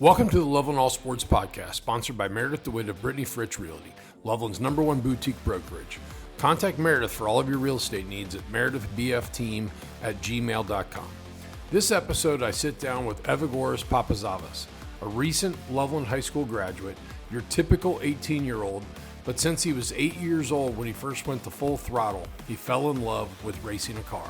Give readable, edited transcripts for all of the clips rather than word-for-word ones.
Welcome to the Loveland All Sports Podcast, sponsored by Meredith, DeWitt of Brittany Fritz Realty, Loveland's #1 boutique brokerage. Contact Meredith for all of your real estate needs at meredithbfteam@gmail.com. This episode, I sit down with Evagoras Papazavis, a recent Loveland High School graduate, your typical 18-year-old, but since he was 8 years old when he first went to full throttle, he fell in love with racing a car.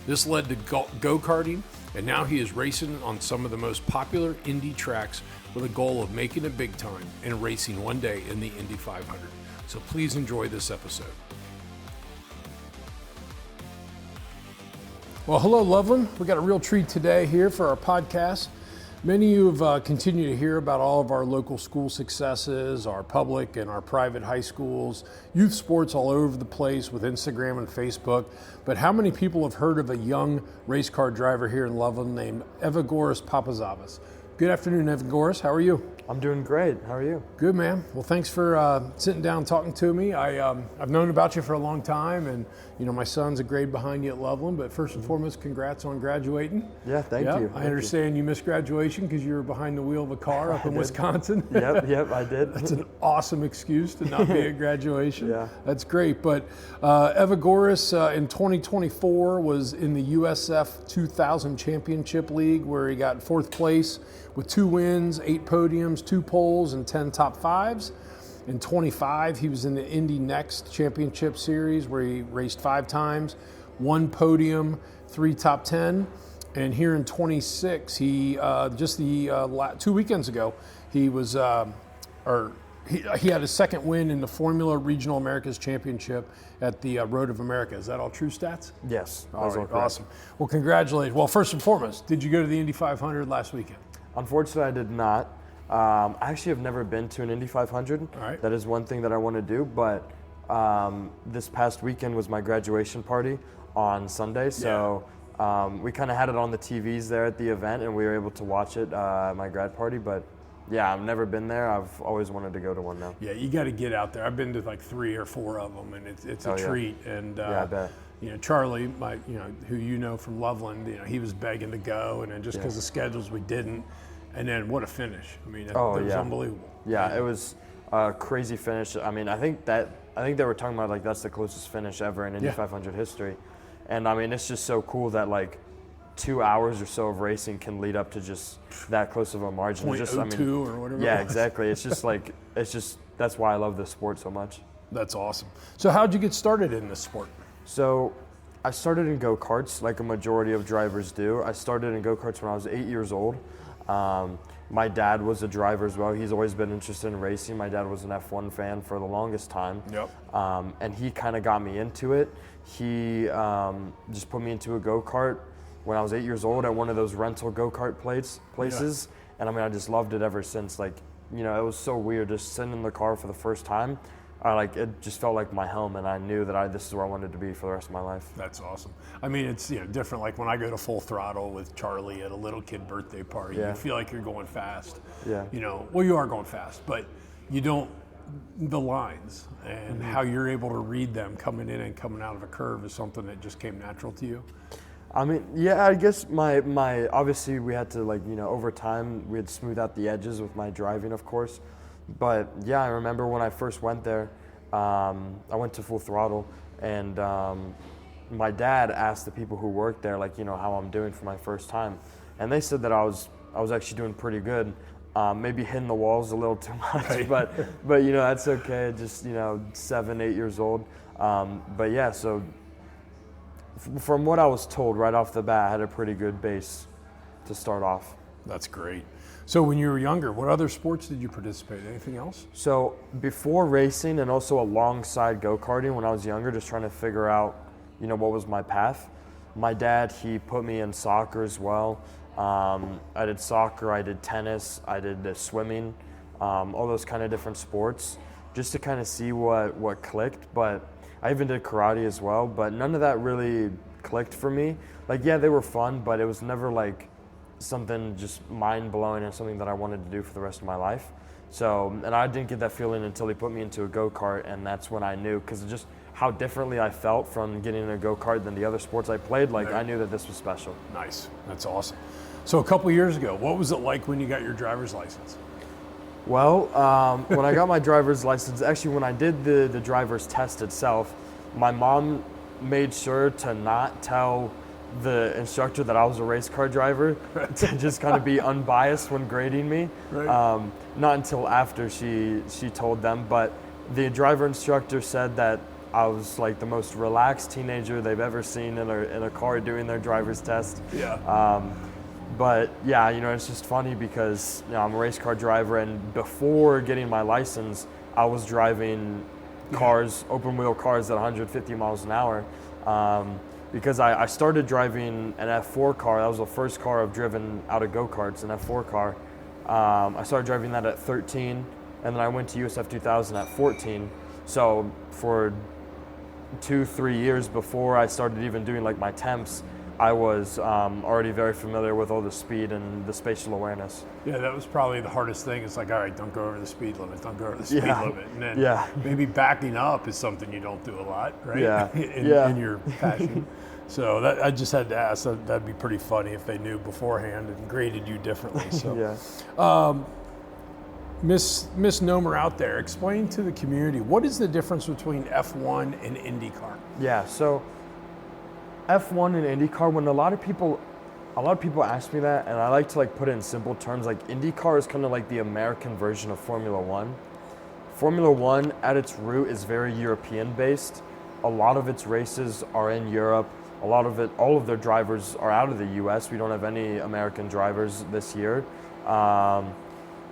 This led to go-karting, and now he is racing on some of the most popular Indy tracks with a goal of making it big time and racing one day in the Indy 500. So please enjoy this episode. Well, hello, Loveland. We got a real treat today here for our podcast. Many of you have continued to hear about all of our local school successes, our public and our private high schools, youth sports all over the place with Instagram and Facebook. But how many people have heard of a young race car driver here in Loveland named Evagoras Papazavis? Good afternoon, Evagoras. How are you? I'm doing great. How are you? Good, man. Well, thanks for sitting down and talking to me. I've known about you for a long time, and my son's a grade behind you at Loveland. But first and foremost, congrats on graduating. Yeah, thank you. I understand you missed graduation because you were behind the wheel of a car up in Wisconsin. Yep, I did. That's an awesome excuse to not be at graduation. Yeah, that's great. But Evagoras in 2024 was in the USF 2000 Championship League, where he got fourth place with 2 wins, 8 podiums, 2 poles, and 10 top fives. In 25, he was in the Indy Next Championship Series, where he raced 5 times, 1 podium, 3 top 10. And here in 26, he just 2 weekends ago, he was he had his second win in the Formula Regional Americas Championship at the Road of America. Is that all true stats? Yes. All right, awesome. Well, congratulations. Well, first and foremost, did you go to the Indy 500 last weekend? Unfortunately, I did not. I actually have never been to an Indy 500. All right. That is one thing that I want to do, but this past weekend was my graduation party on Sunday, so we kind of had it on the TVs there at the event, and we were able to watch it at my grad party, but yeah, I've never been there. I've always wanted to go to one now. Yeah, you got to get out there. I've been to like 3 or 4 of them, and it's a treat. And yeah, I bet. Charlie, who you know from Loveland, he was begging to go, and then just because of schedules, we didn't. And then what a finish! I mean, it was unbelievable. Yeah, it was a crazy finish. I mean, I think they were talking about like that's the closest finish ever in Indy 500 history, and I mean it's just so cool that like 2 hours or so of racing can lead up to just that close of a margin. 0.02 or whatever. Yeah, exactly. It's just that's why I love this sport so much. That's awesome. So how'd you get started in this sport? So I started in go-karts like a majority of drivers do. I started in go-karts when I was 8 years old. My dad was a driver as well. He's always been interested in racing. My dad was an F1 fan for the longest time. Yep. And he kind of got me into it. He just put me into a go-kart when I was 8 years old at one of those rental go-kart places. Yeah. And I mean, I just loved it ever since. Like, it was so weird just sitting in the car for the first time. It just felt like my home, and I knew that this is where I wanted to be for the rest of my life. That's awesome. I mean, it's different. Like when I go to full throttle with Charlie at a little kid birthday party, you feel like you're going fast. Yeah. Well, you are going fast, but you don't. The lines and how you're able to read them coming in and coming out of a curve is something that just came natural to you. I mean, yeah, I guess my obviously we had to over time we had to smooth out the edges with my driving, of course. But yeah, I remember when I first went there, I went to full throttle, and my dad asked the people who worked there, how I'm doing for my first time, and they said that I was actually doing pretty good. Maybe hitting the walls a little too much, right. but that's okay. Just 7, 8 years old. But yeah, so from what I was told right off the bat, I had a pretty good base to start off. That's great. So when you were younger, what other sports did you participate in? Anything else? So before racing and also alongside go-karting when I was younger, just trying to figure out, what was my path. My dad, he put me in soccer as well. I did soccer, I did tennis, I did swimming, all those kind of different sports, just to kind of see what clicked. But I even did karate as well, but none of that really clicked for me. They were fun, but it was never something just mind-blowing and something that I wanted to do for the rest of my life. So, and I didn't get that feeling until he put me into a go-kart, and that's when I knew, because just how differently I felt from getting in a go-kart than the other sports I played, I knew that this was special. Nice. That's awesome. So a couple years ago, what was it like when you got your driver's license? Well, when I got my driver's license, actually when I did the driver's test itself, my mom made sure to not tell the instructor that I was a race car driver, to just kind of be unbiased when grading me. Right. Not until after she told them, but the driver instructor said that I was like the most relaxed teenager they've ever seen in a car doing their driver's test. Yeah. But yeah, it's just funny because I'm a race car driver, and before getting my license, I was driving cars, open wheel cars at 150 miles an hour. Because I started driving an F4 car. That was the first car I've driven out of go-karts, an F4 car. I started driving that at 13, and then I went to USF 2000 at 14. So for 2-3 years before I started even doing like my temps, I was already very familiar with all the speed and the spatial awareness. Yeah, that was probably the hardest thing. It's like, all right, don't go over the speed limit, don't go over the speed limit. And then maybe backing up is something you don't do a lot, right? Yeah. in your passion. So that I just had to ask. That'd be pretty funny if they knew beforehand and graded you differently. So, misnomer out there, explain to the community, what is the difference between F1 and IndyCar? Yeah, so F1 and IndyCar, when a lot of people ask me that, and I like to put it in simple terms, like IndyCar is kind of like the American version of Formula One. Formula One at its root is very European based. A lot of its races are in Europe. All of their drivers are out of the US. We don't have any American drivers this year.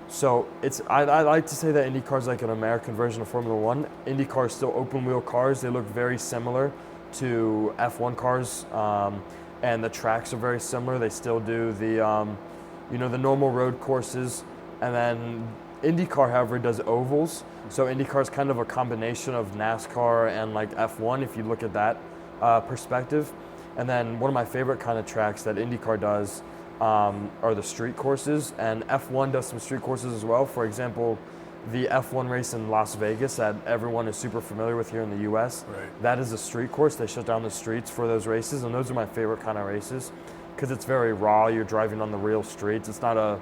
So I like to say that IndyCar is like an American version of Formula One. IndyCar is still open wheel cars. They look very similar to F1 cars, and the tracks are very similar. They still do the normal road courses, and then IndyCar, however, does ovals. So IndyCar is kind of a combination of NASCAR and like F1, if you look at that perspective. And then one of my favorite kind of tracks that IndyCar does are the street courses, and F1 does some street courses as well. For example, the F1 race in Las Vegas that everyone is super familiar with here in the US, that is a street course. They shut down the streets for those races, and those are my favorite kind of races because it's very raw. You're driving on the real streets. It's not a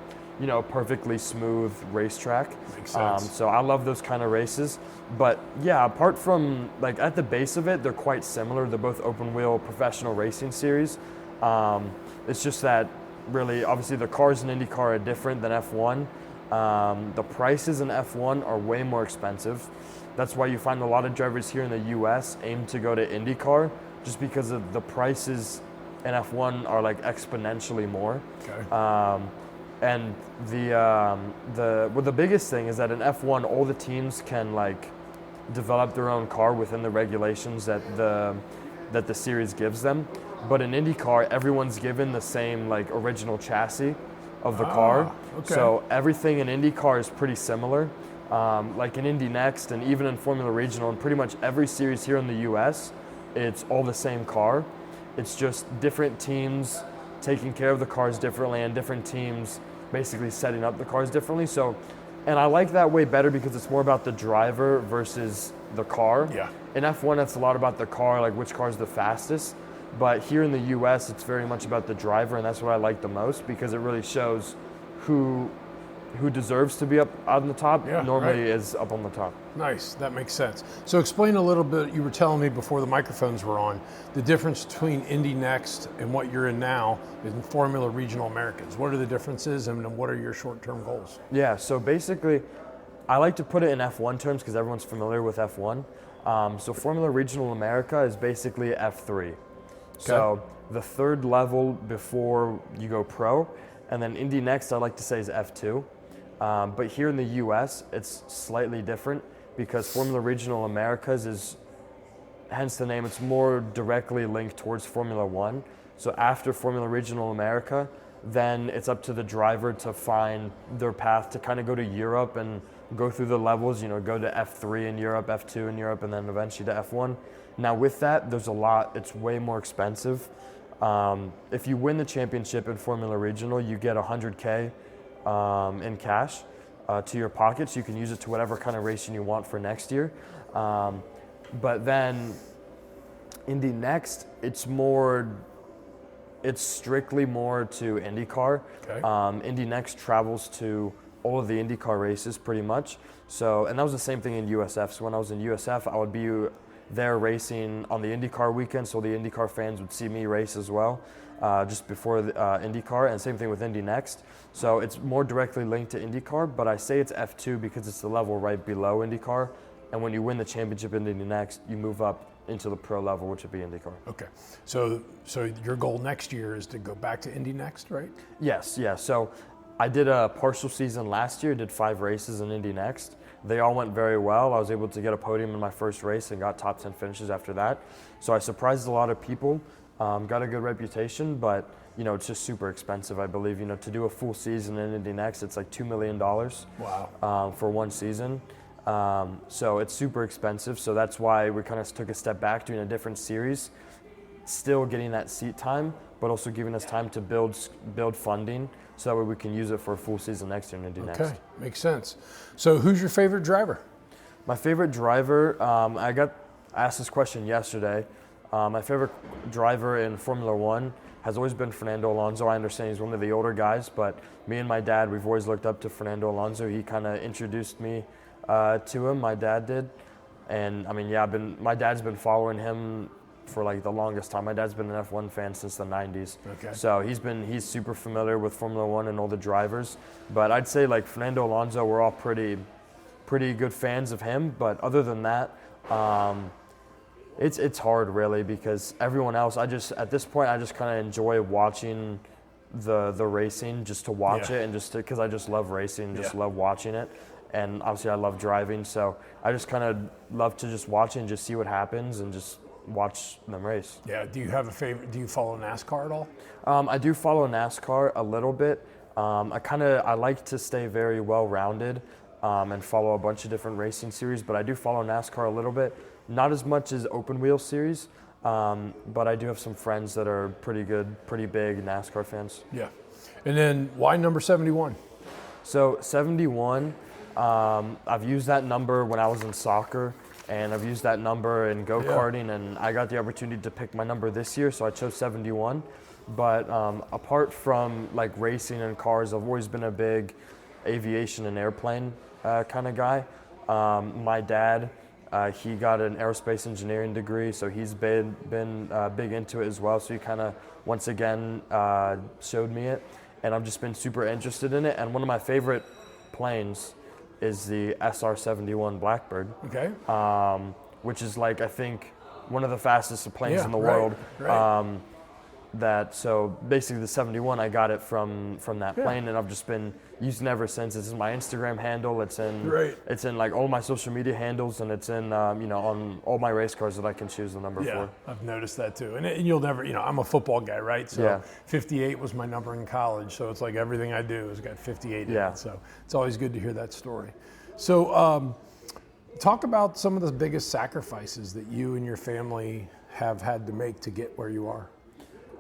perfectly smooth racetrack. Makes sense. So I love those kind of races. But yeah, apart from like at the base of it, they're quite similar. They're both open wheel professional racing series. It's just that really, obviously the cars in IndyCar are different than F1. The prices in F1 are way more expensive. That's why you find a lot of drivers here in the US aim to go to IndyCar, just because of the prices in F1 are like exponentially more. Okay. And the biggest thing is that in F1, all the teams can like develop their own car within the regulations that the series gives them. But in IndyCar, everyone's given the same like original chassis of the car. Okay. So everything in IndyCar is pretty similar. Like in Indy Next and even in Formula Regional and pretty much every series here in the US, it's all the same car. It's just different teams taking care of the cars differently and different teams basically setting up the cars differently. So, and I like that way better because it's more about the driver versus the car. Yeah. In F1, it's a lot about the car, like which car is the fastest. But here in the US, it's very much about the driver, and that's what I like the most because it really shows who deserves to be up on the top is up on the top. Nice, that makes sense. So explain a little bit, you were telling me before the microphones were on, the difference between Indy Next and what you're in now in Formula Regional Americas. What are the differences and what are your short-term goals? Yeah, so basically, I like to put it in F1 terms because everyone's familiar with F1. So Formula Regional America is basically F3. Okay. So the third level before you go pro, and then Indy Next I like to say is F2. But here in the US, it's slightly different because Formula Regional Americas is, hence the name, it's more directly linked towards Formula One. So after Formula Regional America, then it's up to the driver to find their path to kind of go to Europe and go through the levels, go to F3 in Europe, F2 in Europe, and then eventually to F1. Now with that, there's a lot, it's way more expensive. If you win the championship in Formula Regional, you get $100K in cash to your pockets. You can use it to whatever kind of racing you want for next year. But then Indy Next, it's more it's strictly more to IndyCar. Okay. Indy Next travels to all of the IndyCar races pretty much. So, and that was the same thing in USF. So when I was in USF, I would be there racing on the IndyCar weekend, so the IndyCar fans would see me race as well, just before the, IndyCar, and same thing with Indy Next. So it's more directly linked to IndyCar, but I say it's F2 because it's the level right below IndyCar, and when you win the championship in Indy Next, you move up into the pro level, which would be IndyCar. Okay. So your goal next year is to go back to Indy Next, right? Yes, yeah. So I did a partial season last year, did 5 races in Indy Next. They all went very well. I was able to get a podium in my first race and got top 10 finishes after that. So I surprised a lot of people, got a good reputation, but it's just super expensive, I believe. To do a full season in Indy Next, it's like $2 million. Wow. For one season. So it's super expensive. So that's why we kind of took a step back, doing a different series, still getting that seat time, but also giving us time to build funding, so that way we can use it for a full season next year in Indy Next. Okay, makes sense. So who's your favorite driver? My favorite driver, I got asked this question yesterday. My favorite driver in Formula One has always been Fernando Alonso. I understand he's one of the older guys, but me and my dad, we've always looked up to Fernando Alonso. He kind of introduced me to him, my dad did. And I mean, yeah, my dad's been following him for like the longest time. My dad's been an F1 fan since the 90s. Okay. So he's super familiar with Formula One and all the drivers. But I'd say like Fernando Alonso, we're all pretty good fans of him. But other than that, it's hard really, because everyone else, at this point I just kind of enjoy watching the racing, just to watch it, and just because I just love racing, just love watching it. And obviously I love driving, so I just kind of love to just watch it and just see what happens and just watch them race. Yeah. Do you have a favorite? Do you follow NASCAR at all? I do follow NASCAR a little bit. I like to stay very well-rounded and follow a bunch of different racing series, but I do follow NASCAR a little bit. Not as much as open wheel series, but I do have some friends that are pretty big NASCAR fans. Yeah. And then why number 71? So 71, I've used that number when I was in soccer, and I've used that number in go-karting, and I got the opportunity to pick my number this year, so I chose 71. But apart from like racing and cars, I've always been a big aviation and airplane kind of guy. My dad, he got an aerospace engineering degree, so he's been big into it as well. So he kind of, once again, showed me it, and I've just been super interested in it. And one of my favorite planes is the SR-71 Blackbird, Okay. Which is like, I think, one of the fastest planes in the world. Right. So basically the 71, I got it from that plane, and I've just been using it ever since. It's in my Instagram handle. It's in like all my social media handles, and it's in on all my race cars that I can choose the number for. Yeah, I've noticed that too. And you'll never, I'm a football guy, right? So 58 was my number in college. So it's like everything I do has got 58 in it. So it's always good to hear that story. So talk about some of the biggest sacrifices that you and your family have had to make to get where you are.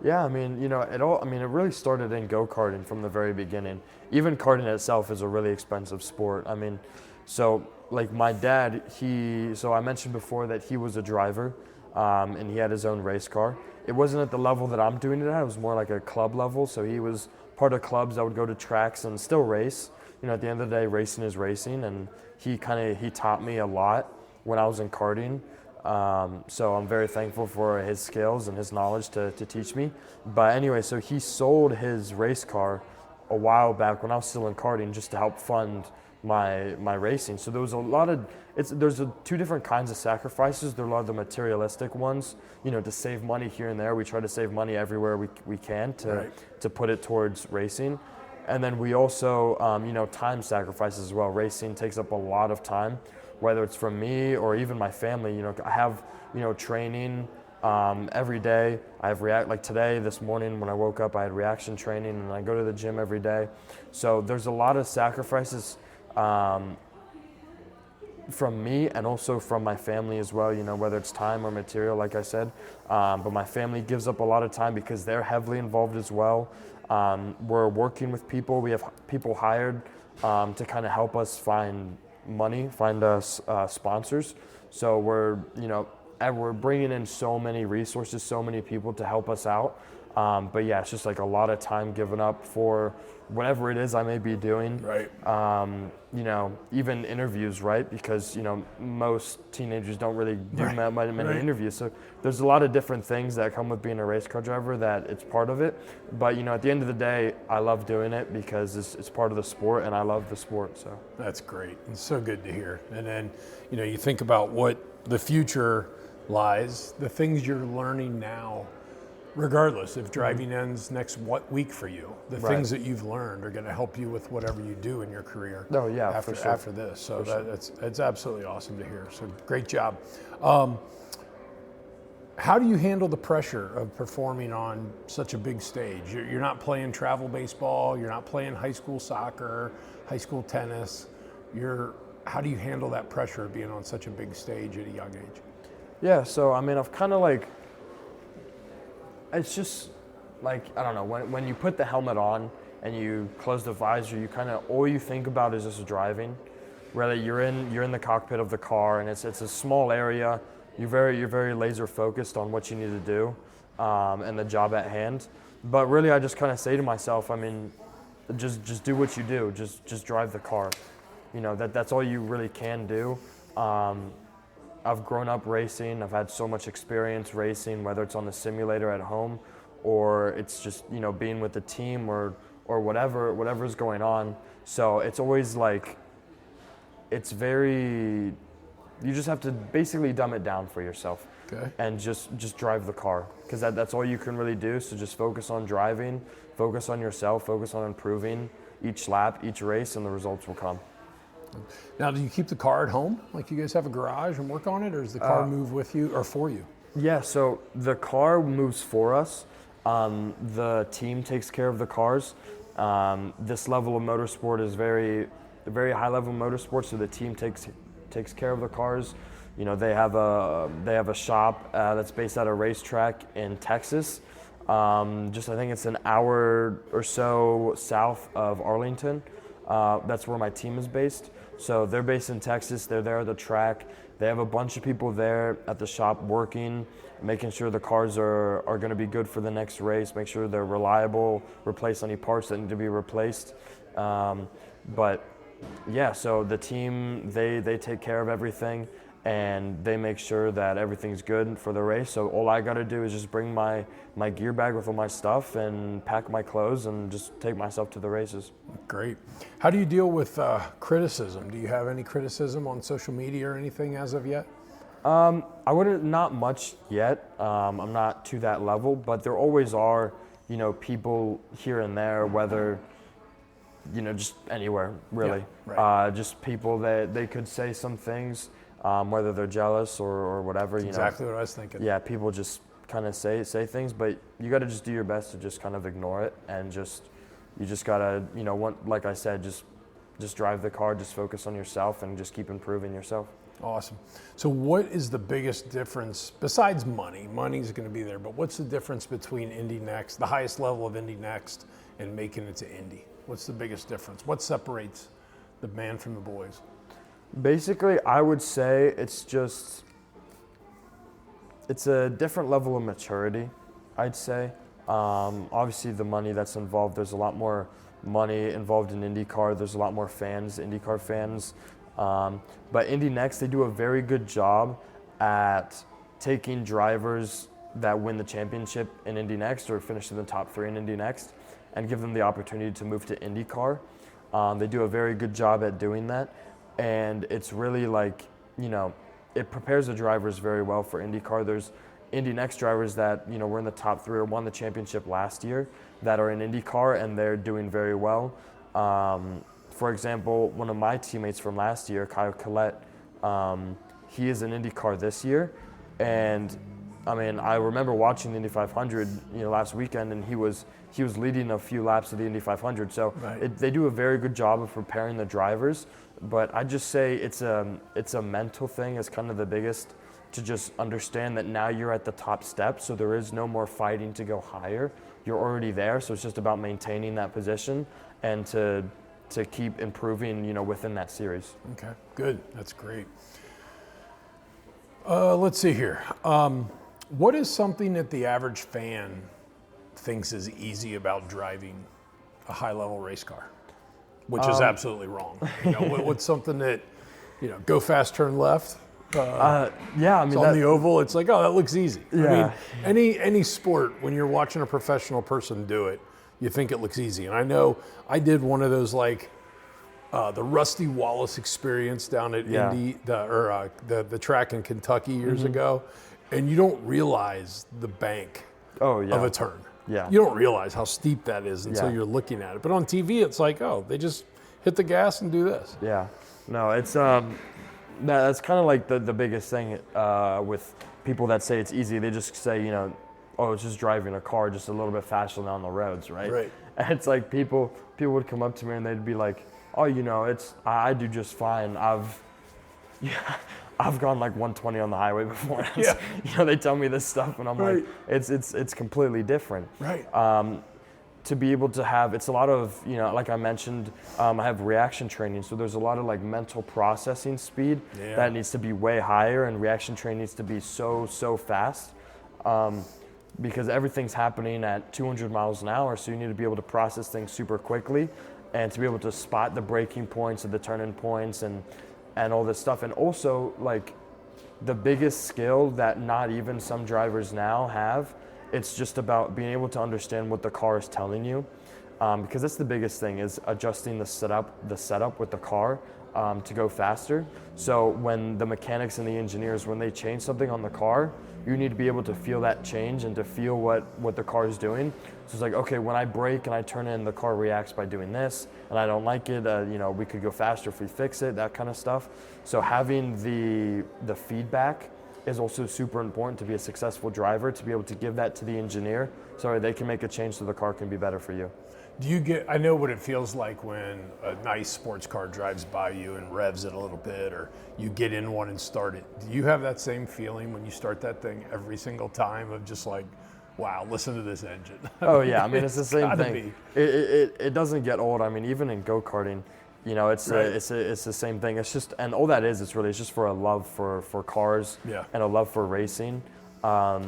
Yeah, I mean, it really started in go-karting from the very beginning. Even karting itself is a really expensive sport. I mean, so like my dad, so I mentioned before that he was a driver, and he had his own race car. It wasn't at the level that I'm doing it at. It was more like a club level. So he was part of clubs that would go to tracks and still race. At the end of the day, racing is racing, and he taught me a lot when I was in karting. So I'm very thankful for his skills and his knowledge to teach me. But anyway, so he sold his race car a while back when I was still in karting, just to help fund my racing. So there was a lot of, there's two different kinds of sacrifices. There are a lot of the materialistic ones, to save money here and there. We try to save money everywhere we can to put it towards racing. And then we also, time sacrifices as well. Racing takes up a lot of time, whether it's from me or even my family. I have, training every day. I have like today, this morning when I woke up, I had reaction training, and I go to the gym every day. So there's a lot of sacrifices from me and also from my family as well, whether it's time or material, like I said. But my family gives up a lot of time because they're heavily involved as well. We're working with people. We have people hired to kind of help us find money, find us sponsors. So we're bringing in so many resources, so many people to help us out. But yeah, it's just like a lot of time given up for whatever it is I may be doing. Right. You know, even interviews, right? Because, you know, most teenagers don't really do many interviews. So there's a lot of different things that come with being a race car driver that it's part of it. But, you know, at the end of the day, I love doing it because it's part of the sport and I love the sport. So that's great. It's so good to hear. And then, you know, you think about what the future lies, the things you're learning now, regardless if driving ends next week for you, the things that you've learned are going to help you with whatever you do in your career. Oh yeah, after this. So it's absolutely awesome to hear. So great job. How do you handle the pressure of performing on such a big stage? You're not playing travel baseball. You're not playing high school soccer, high school tennis. How do you handle that pressure of being on such a big stage at a young age? Yeah. So I mean, I've kind of like. It's just like, I don't know, when you put the helmet on and you close the visor, you kind of, all you think about is just driving. Whether you're in the cockpit of the car and it's a small area, you're very laser focused on what you need to do and the job at hand. But really, I just kind of say to myself, I mean, just do what you do, just drive the car. You know, that's all you really can do. I've grown up racing. I've had so much experience racing, whether it's on the simulator at home or it's just, you know, being with the team or whatever's going on. So it's always like, you just have to basically dumb it down for yourself. Okay. And just drive the car, because that's all you can really do. So just focus on driving, focus on yourself, focus on improving each lap, each race, and the results will come. Now, do you keep the car at home? Like, you guys have a garage and work on it, or does the car move with you or for you? Yeah, so the car moves for us. The team takes care of the cars. This level of motorsport is very high level motorsport, so the team takes care of the cars. You know, they have a shop that's based at a racetrack in Texas. I think it's an hour or so south of Arlington. That's where my team is based. So they're based in Texas. They're there at the track. They have a bunch of people there at the shop working, making sure the cars are going to be good for the next race, make sure they're reliable, replace any parts that need to be replaced. But yeah, so the team, they take care of everything and they make sure that everything's good for the race. So all I got to do is just bring my gear bag with all my stuff and pack my clothes and just take myself to the races. Great. How do you deal with criticism? Do you have any criticism on social media or anything as of yet? I wouldn't, not much yet. I'm not to that level, but there always are, you know, people here and there, whether, you know, just anywhere really. Yeah, right. Just people that they could say some things, whether they're jealous or whatever. That's exactly what I was thinking. Yeah, people just kind of say things, but you got to just do your best to just kind of ignore it and you just got to, you know, like I said, just drive the car, just focus on yourself and just keep improving yourself. Awesome. So what is the biggest difference, besides money? Money's going to be there, but what's the difference between Indy Next, the highest level of Indy Next, and making it to Indy? What's the biggest difference? What separates the man from the boys? Basically, I would say it's a different level of maturity, I'd say. Obviously, the money that's involved, there's a lot more money involved in IndyCar. There's a lot more fans, IndyCar fans. But Indy Next, they do a very good job at taking drivers that win the championship in Indy Next or finish in the top 3 in Indy Next and give them the opportunity to move to IndyCar. They do a very good job at doing that. And it's really like, you know, it prepares the drivers very well for IndyCar. There's Indy Next drivers that, you know, were in the top 3 or won the championship last year that are in IndyCar and they're doing very well. For example, one of my teammates from last year, Kyle Collette, he is in IndyCar this year. And I mean, I remember watching the Indy 500, you know, last weekend, and he was leading a few laps of the Indy 500. So right. They do a very good job of preparing the drivers. But I just say it's a mental thing. It's kind of the biggest, to just understand that now you're at the top step, so there is no more fighting to go higher. You're already there, so it's just about maintaining that position and to keep improving, you know, within that series. Okay, good. That's great. Let's see here. What is something that the average fan thinks is easy about driving a high-level race car, which is absolutely wrong. What's something that, go fast, turn left? Yeah, I mean, on the oval, it's like, oh, that looks easy. Yeah. I mean, any sport, when you're watching a professional person do it, you think it looks easy. And I know I did one of those, like, the Rusty Wallace experience down at Indy, the track in Kentucky years ago, and you don't realize the bank of a turn. Yeah. You don't realize how steep that is until you're looking at it. But on TV, it's like, oh, they just hit the gas and do this. Yeah. No, it's that's kind of like the biggest thing with people that say it's easy. They just say, oh, it's just driving a car just a little bit faster down the roads, right? Right. And it's like people would come up to me and they'd be like, oh, I do just fine. I've gone like 120 on the highway before. They tell me this stuff, and I'm like, it's completely different. Right. To be able to have, it's a lot of, like I mentioned, I have reaction training, so there's a lot of like mental processing speed that needs to be way higher, and reaction training needs to be so fast, because everything's happening at 200 miles an hour, so you need to be able to process things super quickly, and to be able to spot the braking points and the turning points and all this stuff. And also, like, the biggest skill that not even some drivers now have, it's just about being able to understand what the car is telling you, because that's the biggest thing, is adjusting the setup with the car to go faster. So when the mechanics and the engineers, when they change something on the car, you need to be able to feel that change and to feel what the car is doing. So it's like, okay, when I brake and I turn in, the car reacts by doing this, and I don't like it, we could go faster if we fix it, that kind of stuff. So having the feedback is also super important to be a successful driver, to be able to give that to the engineer so they can make a change so the car can be better for you. I know what it feels like when a nice sports car drives by you and revs it a little bit, or you get in one and start it. Do you have that same feeling when you start that thing every single time of just like, wow, listen to this engine? Oh yeah, I mean, it's the same thing. It doesn't get old. I mean, even in go-karting, it's the same thing. It's just, and all that is, it's just for a love for cars and a love for racing. A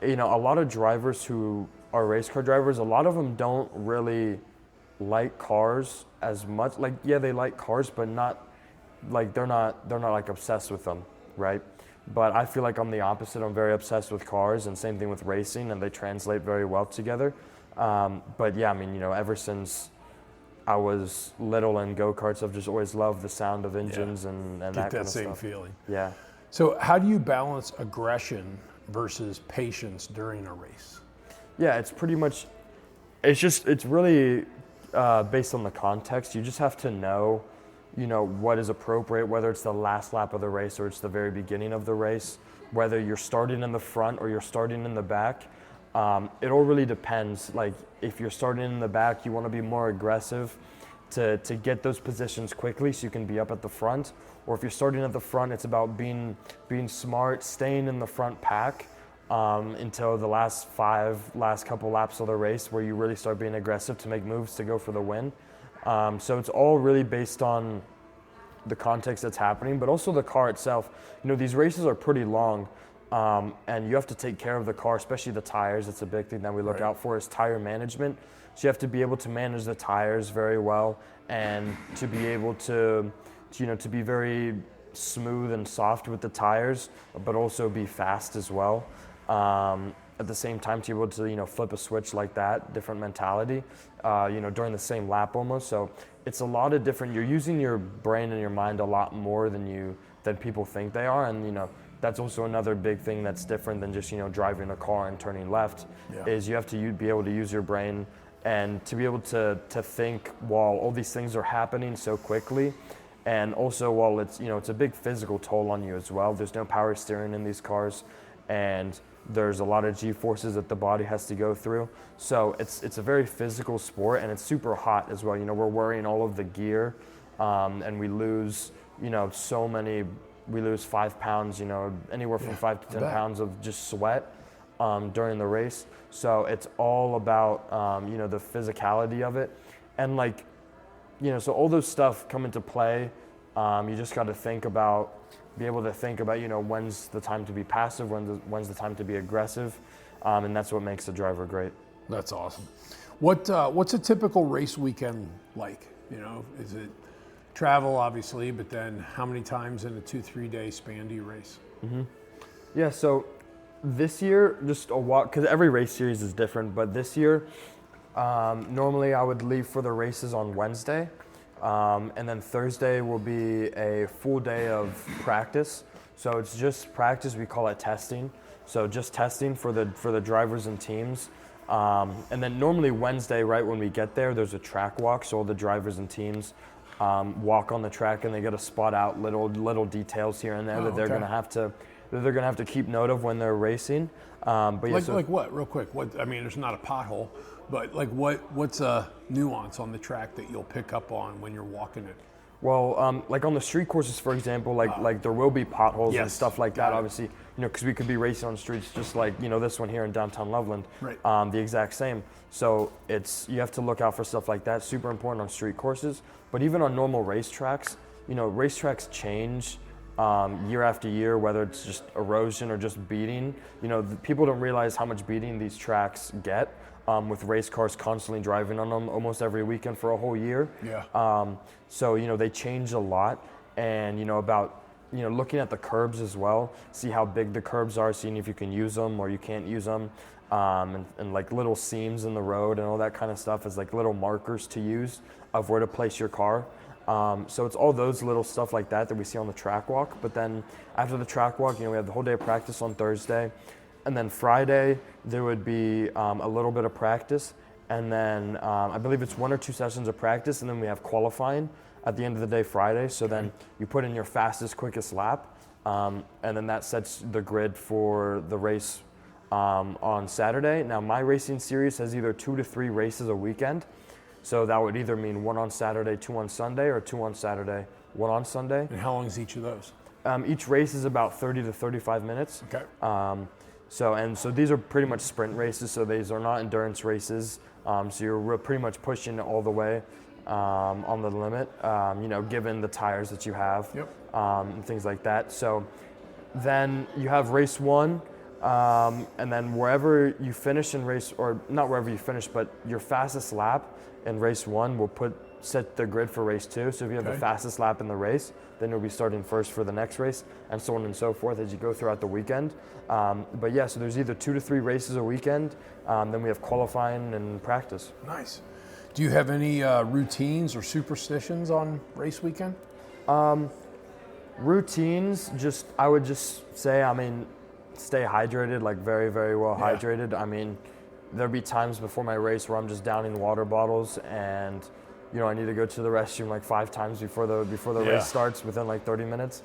lot of drivers who are race car drivers, a lot of them don't really like cars as much. Like, yeah, they like cars, but not like they're not like obsessed with them, right? But I feel like I'm the opposite. I'm very obsessed with cars, and same thing with racing, and they translate very well together. But yeah, I mean, ever since I was little in go-karts, I've just always loved the sound of engines and that kind of stuff. Get that same feeling. Yeah. So how do you balance aggression versus patience during a race? Yeah, it's pretty much, it's really based on the context. You just have to know, what is appropriate, whether it's the last lap of the race or it's the very beginning of the race, whether you're starting in the front or you're starting in the back. It all really depends. Like, if you're starting in the back, you want to be more aggressive to get those positions quickly so you can be up at the front. Or if you're starting at the front, it's about being smart, staying in the front pack until the last couple laps of the race, where you really start being aggressive to make moves to go for the win. So it's all really based on the context that's happening, but also the car itself. These races are pretty long, and you have to take care of the car, especially the tires. It's a big thing that we look out for, is tire management. So you have to be able to manage the tires very well, and to be able to be very smooth and soft with the tires, but also be fast as well. At the same time, to be able to flip a switch like that, different mentality, during the same lap almost. So it's a lot of different. You're using your brain and your mind a lot more than people think they are, and that's also another big thing that's different than just driving a car and turning left. Is you have to be able to use your brain and to be able to think while all these things are happening so quickly. And also, while it's a big physical toll on you as well. There's no power steering in these cars, and there's a lot of G-forces that the body has to go through. So it's a very physical sport, and it's super hot as well. We're wearing all of the gear, and we lose, we lose 5 pounds, anywhere from 5 to 10 pounds of just sweat during the race. So it's all about, the physicality of it. And so all those stuff come into play. You just got to be able to think about, when's the time to be passive, when's the time to be aggressive, and that's what makes the driver great. That's awesome. What's a typical race weekend like? Is it travel, obviously, but then how many times in a 2-3 day span do you race? Mm-hmm. Yeah, so this year, just a walk, because every race series is different, but this year, normally I would leave for the races on Wednesday, and then Thursday will be a full day of practice. So it's just practice, we call it testing. So just testing for the drivers and teams. And then normally Wednesday, right when we get there, there's a track walk. So all the drivers and teams walk on the track, and they get to spot out little details here and there that they're gonna have to keep note of when they're racing. But yeah, like what? Real quick. There's not a pothole, but what's a nuance on the track that you'll pick up on when you're walking it? Well, like on the street courses, for example, like there will be potholes and stuff like that, obviously, because we could be racing on streets just like, this one here in downtown Loveland, right. The exact same. So you have to look out for stuff like that, super important on street courses. But even on normal racetracks, racetracks change year after year, whether it's just erosion or just beating. People don't realize how much beating these tracks get. With race cars constantly driving on them almost every weekend for a whole year. Yeah. So, they change a lot, and, looking at the curbs as well, see how big the curbs are, seeing if you can use them or you can't use them, and like little seams in the road and all that kind of stuff as like little markers to use of where to place your car. So it's all those little stuff like that we see on the track walk. But then after the track walk, we have the whole day of practice on Thursday. And then Friday, there would be a little bit of practice. And then I believe it's 1 or 2 sessions of practice. And then we have qualifying at the end of the day Friday. So then you put in your fastest, quickest lap. And then that sets the grid for the race on Saturday. Now, my racing series has either 2 to 3 races a weekend. So that would either mean 1 on Saturday, 2 on Sunday, or 2 on Saturday, 1 on Sunday. And how long is each of those? Each race is about 30 to 35 minutes. Okay. So these are pretty much sprint races, so these are not endurance races. So you're pretty much pushing it all the way on the limit, given the tires that you have, and things like that. So then you have race 1, and then wherever you finish in race, or not wherever you finish, but your fastest lap in race 1 will set the grid for race 2. So if you have the fastest lap in the race, then you'll be starting first for the next race, and so on and so forth as you go throughout the weekend. But yeah, so there's either 2 to 3 races a weekend. Then we have qualifying and practice. Nice. Do you have any routines or superstitions on race weekend? Routines, I would just say, stay hydrated, like very, very well hydrated. There'll be times before my race where I'm just downing water bottles, and I need to go to the restroom like 5 times before the race starts within like 30 minutes.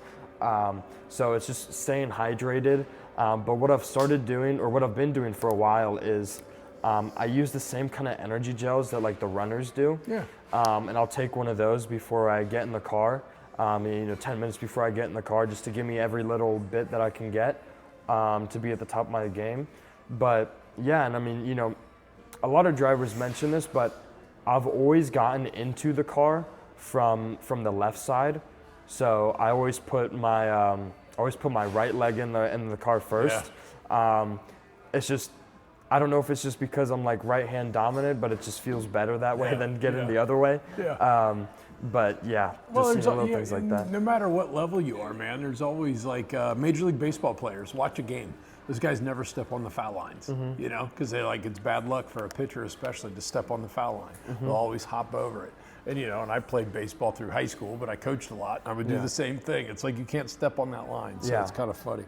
So it's just staying hydrated. But what I've started doing, or what I've been doing for a while, is I use the same kind of energy gels that like the runners do. Yeah. And I'll take one of those before I get in the car. 10 minutes before I get in the car, just to give me every little bit that I can get to be at the top of my game. But yeah, and a lot of drivers mention this, but I've always gotten into the car from the left side. So I always put my right leg in the car first. Yeah. It's just, I don't know if it's just because I'm like right hand dominant, but it just feels better that way than getting the other way. Yeah. But yeah, just little things like that. No matter what level you are, man, there's always like Major League Baseball players. Watch a game. Those guys never step on the foul lines, because it's bad luck for a pitcher, especially, to step on the foul line. They'll always hop over it. And, and I played baseball through high school, but I coached a lot. I would do the same thing. It's like you can't step on that line, so it's kind of funny.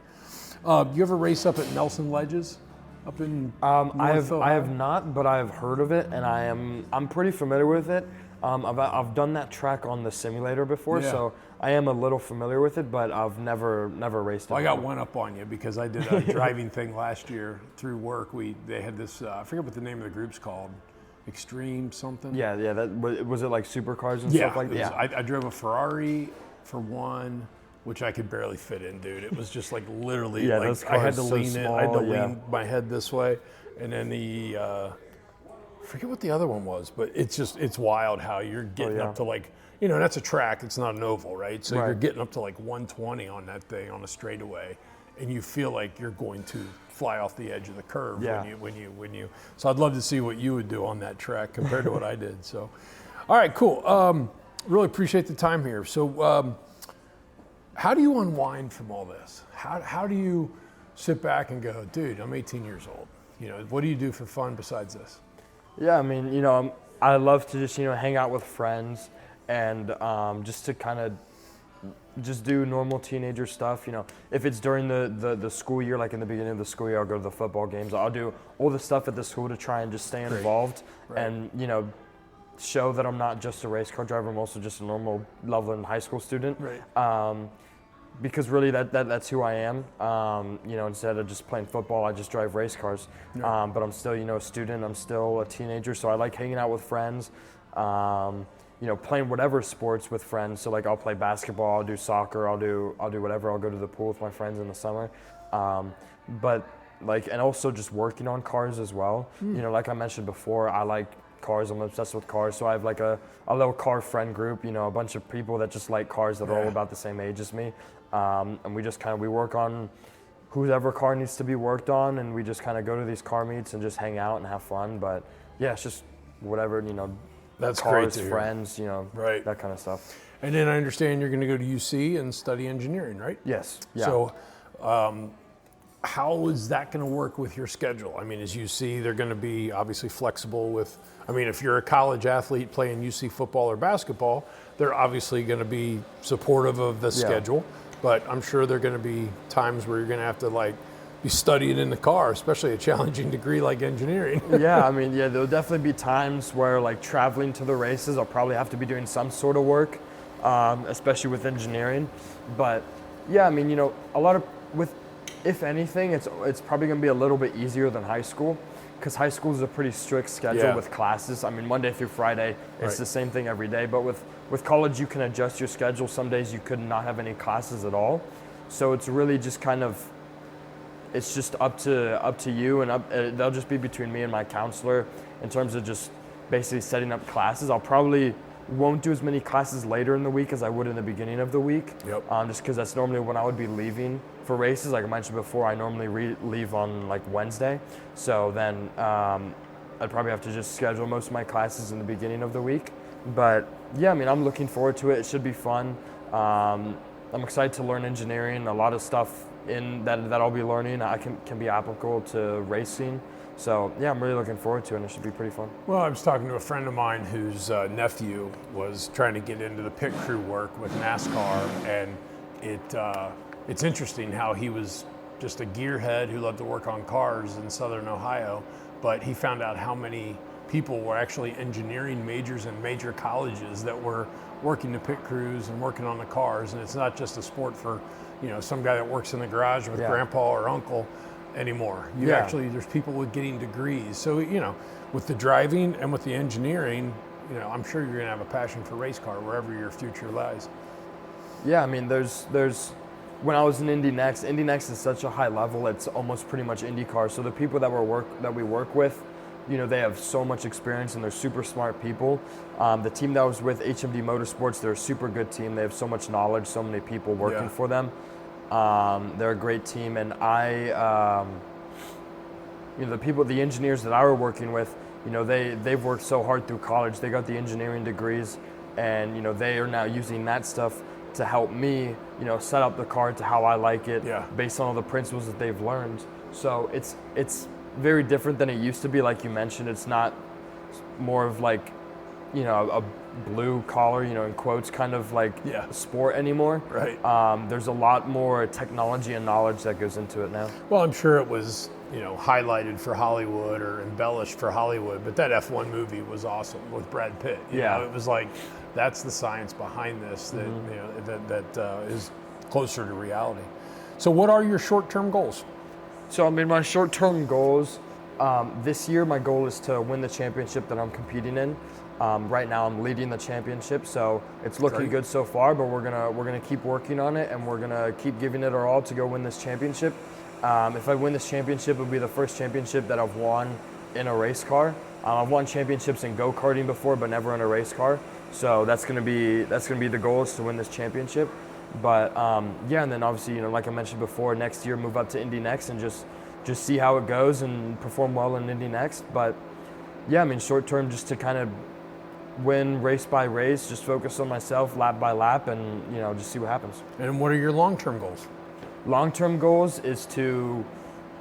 You ever race up at Nelson Ledges? Up in I have not, but I have heard of it, and I'm pretty familiar with it. I've done that track on the simulator before, so I am a little familiar with it, but I've never raced it. Well, I got one up on you because I did a driving thing last year through work. They had this, I forget what the name of the group's called, Extreme something. Yeah. That was it, like supercars and stuff like that. Yeah, I drove a Ferrari for one, which I could barely fit in, dude. It was just like literally, those cars I had to so lean small, in, I had to lean my head this way, and then I forget what the other one was, but it's wild how you're getting up to like, that's a track, it's not an oval, right? So you're getting up to like 120 on that thing on a straightaway, and you feel like you're going to fly off the edge of the curve Yeah. when you. So I'd love to see what you would do on that track compared to what I did. So, all right, cool. Really appreciate the time here. So, how do you unwind from all this? How do you sit back and go, dude, I'm 18 years old. What do you do for fun besides this? Yeah, I mean, I love to just, hang out with friends and just to kind of just do normal teenager stuff. If it's during the school year, like in the beginning of the school year, I'll go to the football games. I'll do all the stuff at the school to try and just stay involved and, show that I'm not just a race car driver. I'm also just a normal Loveland High School student. Right. Because really that's who I am. Instead of just playing football, I just drive race cars. Yeah. But I'm still, a student. I'm still a teenager, so I like hanging out with friends. Playing whatever sports with friends. So like I'll play basketball, I'll do soccer, I'll do whatever. I'll go to the pool with my friends in the summer. And also just working on cars as well. Like I mentioned before, I like cars. I'm obsessed with cars. So I have like a little car friend group, a bunch of people that just like cars that are all about the same age as me. And we just we work on whoever car needs to be worked on, and we just kind of go to these car meets and just hang out and have fun. But yeah, it's just whatever, That's cars, great to friends, right. that kind of stuff. And then I understand you're going to go to UC and study engineering, right? Yes. Yeah. So how is that going to work with your schedule? I mean, as UC, they're going to be obviously flexible with, if you're a college athlete playing UC football or basketball, they're obviously going to be supportive of the schedule. But I'm sure there are going to be times where you're going to have to be studying in the car, especially a challenging degree like engineering. There'll definitely be times where traveling to the races, I'll probably have to be doing some sort of work, especially with engineering. But yeah, a lot of if anything, it's probably going to be a little bit easier than high school, because high school is a pretty strict schedule with classes. Monday through Friday, it's the same thing every day. But with college, you can adjust your schedule. Some days you could not have any classes at all. So it's really just it's just up to you, and they'll just be between me and my counselor in terms of just basically setting up classes. I'll probably won't do as many classes later in the week as I would in the beginning of the week. Yep. Just because that's normally when I would be leaving for races. Like I mentioned before, I normally leave on Wednesday. So then I'd probably have to just schedule most of my classes in the beginning of the week. But yeah, I'm looking forward to it. It should be fun. I'm excited to learn engineering. A lot of stuff in that I'll be learning can be applicable to racing. So yeah, I'm really looking forward to it, and it should be pretty fun. Well, I was talking to a friend of mine whose nephew was trying to get into the pit crew work with NASCAR, and it's interesting how he was just a gearhead who loved to work on cars in Southern Ohio, but he found out how many people were actually engineering majors in major colleges that were working the pit crews and working on the cars, and it's not just a sport for some guy that works in the garage with grandpa or uncle anymore. There's people with getting degrees. So, with the driving and with the engineering, I'm sure you're going to have a passion for race car wherever your future lies. Yeah, there's when I was in Indy Next is such a high level. It's almost pretty much IndyCar. So the people that we work with, they have so much experience and they're super smart people. The team that I was with, HMD Motorsports, they're a super good team. They have so much knowledge, so many people working for them. They're a great team, and the engineers that I were working with, they've worked so hard through college. They got the engineering degrees, and they are now using that stuff to help me, set up the car to how I like it, based on all the principles that they've learned. So it's very different than it used to be. Like you mentioned, it's not more of a blue collar, in quotes, kind of sport anymore. Right. There's a lot more technology and knowledge that goes into it now. Well, I'm sure it was, highlighted for Hollywood or embellished for Hollywood, but that F1 movie was awesome with Brad Pitt. It was that's the science behind this that is closer to reality. So what are your short-term goals? So, my short-term goals, this year my goal is to win the championship that I'm competing in. Right now I'm leading the championship, so it's looking good so far, but we're gonna keep working on it, and we're gonna keep giving it our all to go win this championship. If I win this championship, it'll be the first championship that I've won in a race car. I've won championships in go-karting before, but never in a race car. So that's gonna be the goal, is to win this championship. But and then obviously, like I mentioned before, next year move up to Indy Next and just just see how it goes and perform well in Indy next. But yeah, I mean, short term, just to kind of win race by race, just focus on myself lap by lap, and just see what happens. And what are your long-term goals? Long-term goals is to,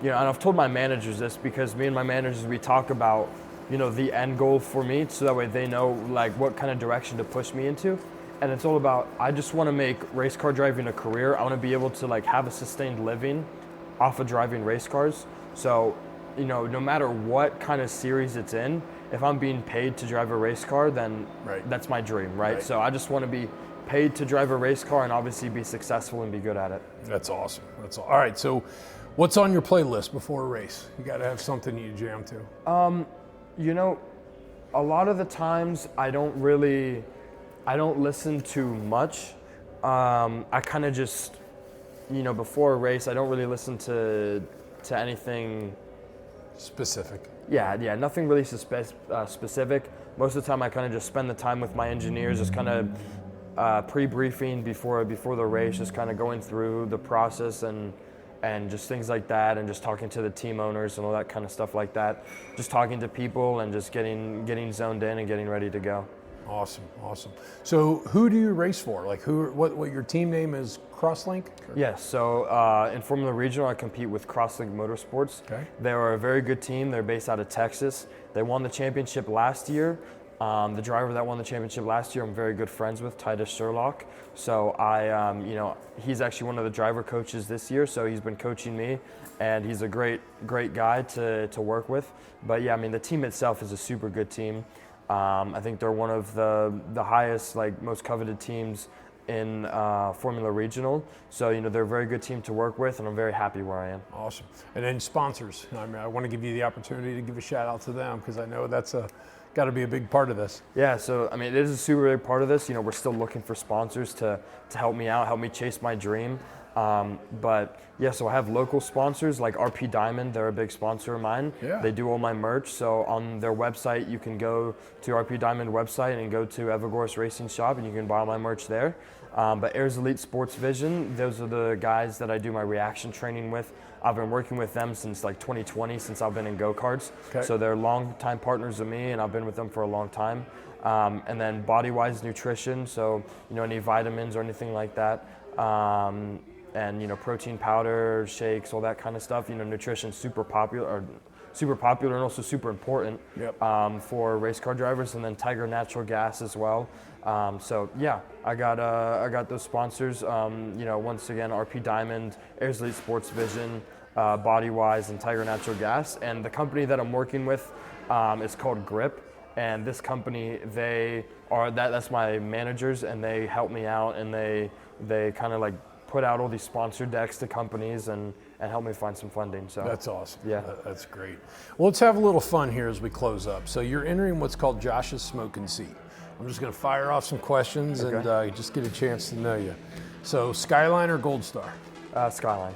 and I've told my managers this, because me and my managers, we talk about, the end goal for me, so that way they know like what kind of direction to push me into. And it's all about, I just want to make race car driving a career. I want to be able to like have a sustained living off of driving race cars. So, no matter what kind of series it's in, if I'm being paid to drive a race car, then that's my dream, right? So I just want to be paid to drive a race car and obviously be successful and be good at it. That's awesome. All right, so what's on your playlist before a race? You got to have something you jam to. A lot of the times I don't listen to much. I kind of just, before a race, I don't really listen to anything specific. Yeah, nothing really specific. Most of the time I kind of just spend the time with my engineers, just kind of pre-briefing before the race, just kind of going through the process and just things like that, and just talking to the team owners and all that kind of stuff like that. Just talking to people and just getting zoned in and getting ready to go. Awesome. So who do you race for? Like what your team name is? Crosslink? Yes, so in Formula Regional I compete with Crosslink Motorsports. Okay. They are a very good team. They're based out of Texas. They won the championship last year. The driver that won the championship last year I'm very good friends with, Titus Sherlock. So he's actually one of the driver coaches this year, so he's been coaching me, and he's a great guy to work with. But yeah, I mean, the team itself is a super good team. I think they're one of the highest, most coveted teams in Formula Regional. So, they're a very good team to work with, and I'm very happy where I am. Awesome. And then sponsors. I want to give you the opportunity to give a shout out to them, because I know that's got to be a big part of this. Yeah, so, it is a super big part of this. We're still looking for sponsors to help me out, help me chase my dream. But yeah, so I have local sponsors like RP Diamond. They're a big sponsor of mine. Yeah. They do all my merch. So on their website, you can go to RP Diamond website and go to Evagoras Racing Shop, and you can buy all my merch there. But Ayers Elite Sports Vision, those are the guys that I do my reaction training with. I've been working with them since 2020, since I've been in go-karts. Okay. So they're longtime partners of me, and I've been with them for a long time. And then Bodywise Nutrition, so any vitamins or anything like that. And protein powder, shakes, all that kind of stuff. Nutrition's super popular and also super important. Yep. For race car drivers. And then Tiger Natural Gas as well. So yeah, I got those sponsors. Once again, RP Diamond, Ayers Elite Sports Vision, Bodywise, and Tiger Natural Gas. And the company that I'm working with is called Grip. And this company, that's my managers, and they help me out, and they kind of put out all these sponsor decks to companies and help me find some funding. So that's awesome. Yeah, that's great. Well, let's have a little fun here as we close up. So you're entering what's called Josh's Smoking Seat. I'm just going to fire off some questions and just get a chance to know you. So Skyline or Gold Star? Skyline.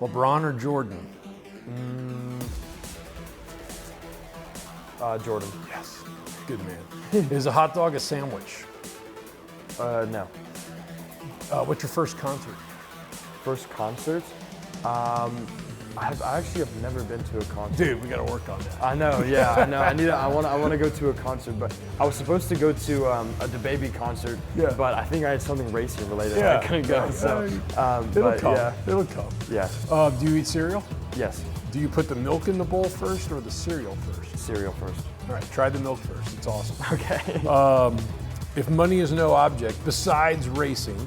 LeBron or Jordan? Jordan. Yes. Good man. Is a hot dog a sandwich? No. What's your first concert? First concert? I actually have never been to a concert. Dude, we got to work on that. I know, yeah, I know. I want to go to a concert, but I was supposed to go to a DeBaby concert, but I think I had something racing related. Yeah. I couldn't go. So, it'll come. Yeah. It'll come. Yeah. Do you eat cereal? Yes. Do you put the milk in the bowl first or the cereal first? Cereal first. All right, try the milk first. It's awesome. Okay. If money is no object, besides racing,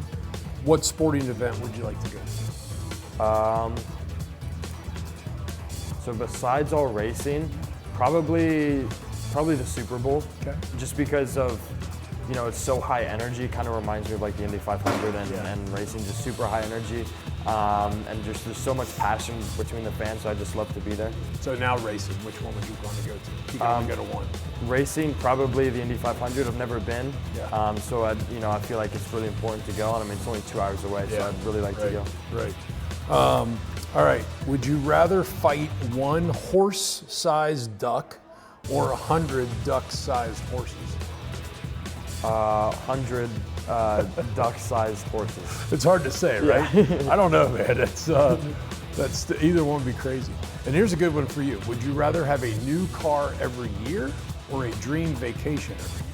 what sporting event would you like to go to? So besides all racing, probably the Super Bowl. Okay. Just because of, it's so high energy. Kind of reminds me of the Indy 500 and racing, just super high energy. And just there's so much passion between the fans, so I just love to be there. So now racing, which one would you want to go to? You can only go to one. Racing, probably the Indy 500. I've never been. Yeah. So I feel like it's really important to go. And it's only 2 hours away, so I'd really like to go. Right. All right. Would you rather fight one horse-sized duck or 100 duck-sized horses? 100 duck-sized horses. It's hard to say, right? I don't know, man. That's either one would be crazy. And here's a good one for you. Would you rather have a new car every year or a dream vacation every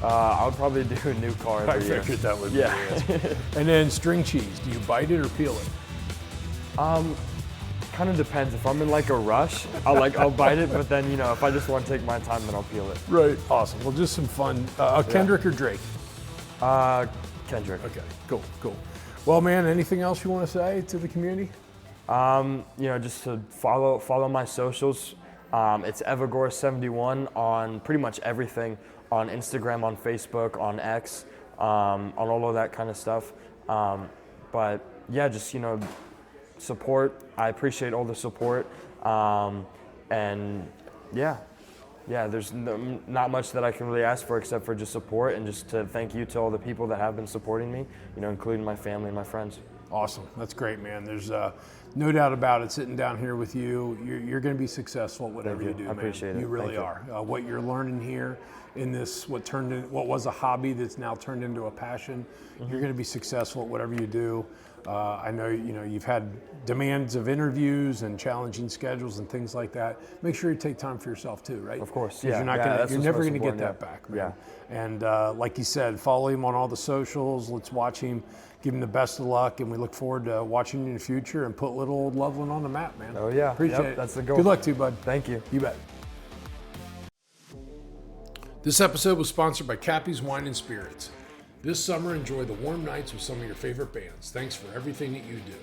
year? I would probably do a new car every year. I figured that would be the answer. And then string cheese, do you bite it or peel it? Kind of depends. If I'm in like a rush, I'll bite it, but then, if I just want to take my time, then I'll peel it. Right. Awesome. Well, just some fun. Kendrick or Drake? Kendrick. Okay, cool. Well, man, anything else you want to say to the community? Just to follow my socials. It's Evagoras71 on pretty much everything, on Instagram, on Facebook, on X, on all of that kind of stuff. But yeah, just, support. I appreciate all the support. And yeah, there's not much that I can really ask for except for just support, and just to thank you to all the people that have been supporting me, including my family and my friends. Awesome. That's great, man. There's no doubt about it. Sitting down here with you, you're going to be successful at whatever you do, man. I appreciate it. You really are. What you're learning here in this, what was a hobby that's now turned into a passion, you're going to be successful at whatever you do. I know, you've had demands of interviews and challenging schedules and things like that. Make sure you take time for yourself too, right? Of course, yeah. You're never going to get that back, man. Yeah. And like you said, follow him on all the socials. Let's watch him. Give him the best of luck, and we look forward to watching you in the future and put little old Loveland on the map, man. Oh yeah, appreciate it. That's the goal. Good luck to you, bud. Thank you. You bet. This episode was sponsored by Cappy's Wine and Spirits. This summer, enjoy the warm nights with some of your favorite bands. Thanks for everything that you do.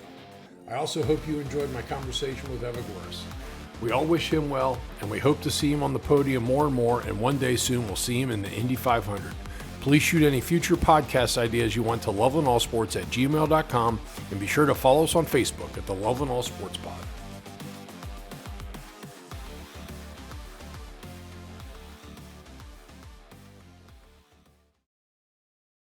I also hope you enjoyed my conversation with Evagoras. We all wish him well, and we hope to see him on the podium more and more, and one day soon we'll see him in the Indy 500. Please shoot any future podcast ideas you want to lovelandallsports@gmail.com, and be sure to follow us on Facebook at the Loveland All Sports Pod.